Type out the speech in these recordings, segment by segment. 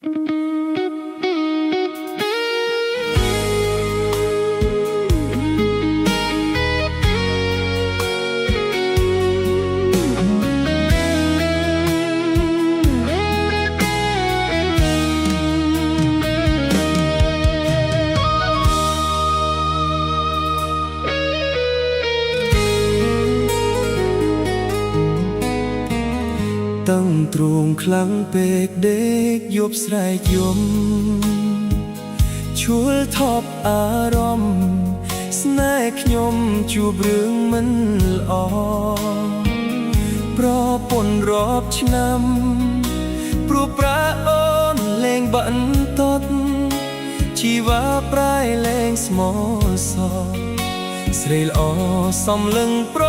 ตั้งตรงครั้งเป็กเด็กยบស្រែកយំជួលថប់អារម្មណ៍ស្នេហ៍ខ្ញុំជួបរឿងមិនល្អប្រពន្ធរាប់ឆ្នាំព្រោះប្រាអូនលែងបន្តជីវ៉ាប្រែលែងស្មោសរស្រីល្អសំលឹងប្រ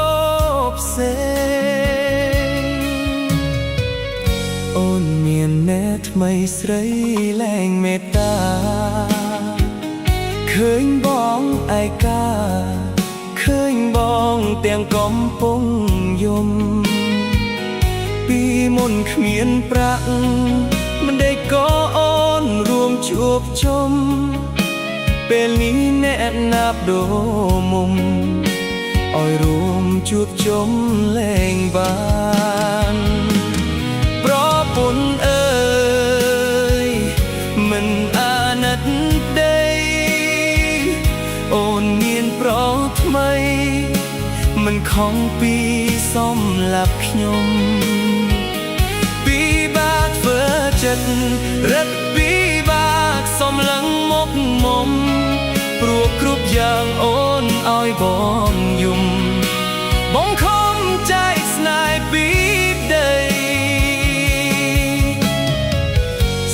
ផ្សេងអូនមានណែថ្មីស្រីលែងមេត្តាឃើញបងឯកាឃើញបងទាំងកំពុងយំពីមុនគ្មានប្រាក់មិនได้ក៏អូនរួមជួបជុំពេលនេះអ្នកណាប់ដូរមុំឲ្យរួមជួបជុំលែងបានប្រពន្ធអើយមិនអាណិតទេអូនមានប្រថ្មីមិនខំពីសម្លាប់ខ្ញុំពីបាក់ធ្វើចិត្តរឹតពីបាក់សំឡឹងមកមុំព្រោះគ្រប់យ៉ាងអូនឲ្យបងយំបងខំใจស្នេហ៍ពីដី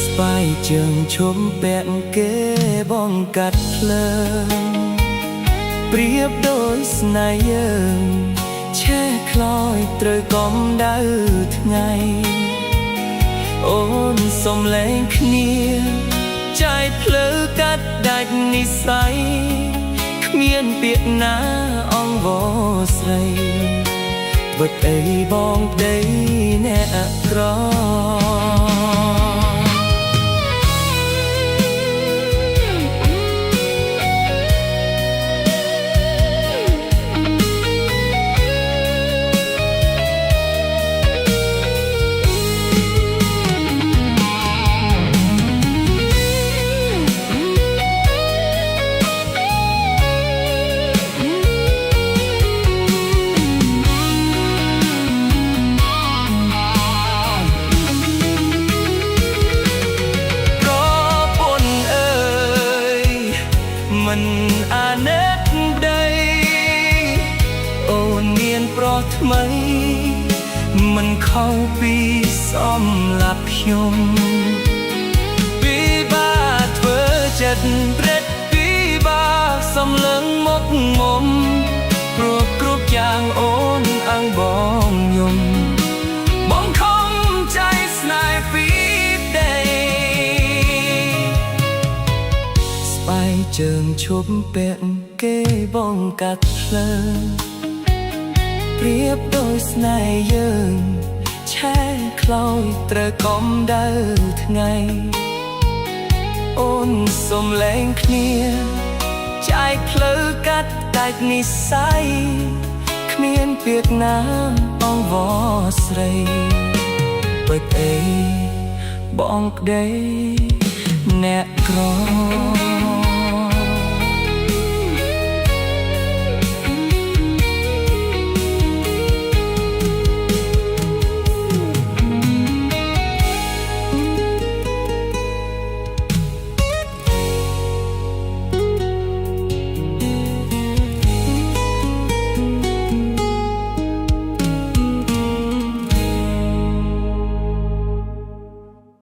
ស្បែកជើងឈុំពាក់គេបងកាត់ភ្លើងប្រៀបដូចស្នេហ៍យើងឆេះខ្លោចត្រូវកំដៅថ្ងៃអូនសំលែងគ្នាចាយភ្លើកាត់ដាច់និស្ស័យគ្មានពាក្យណាអង្វរស្រីបិទអីបងដីអ្នកក្រមិនអាណិតដីអូនមានប្រថ្មីមិនខុសពីសម្លាប់ខ្ញុំពីបាធ្វើចិត្តព្រឹកពីបាសំឡឹងមកមុំព្រោះគ្រប់យ៉ាងអូនអាំងបងយំបងខំใจស្នេហ៍ពីដីបែកជើងឈប់ពាក់គេបងកាត់ភ្លើងប្រៀបដូចស្នេហ៍យើងឆេះខ្លោចត្រូវកំដៅថ្ងៃអូនសំលែងគ្នាចាយភ្លើកាត់ដាច់និស្ស័យគ្មានពាក្យណាអង្វរស្រីបិទអីបងក្ដីអ្នកក្រ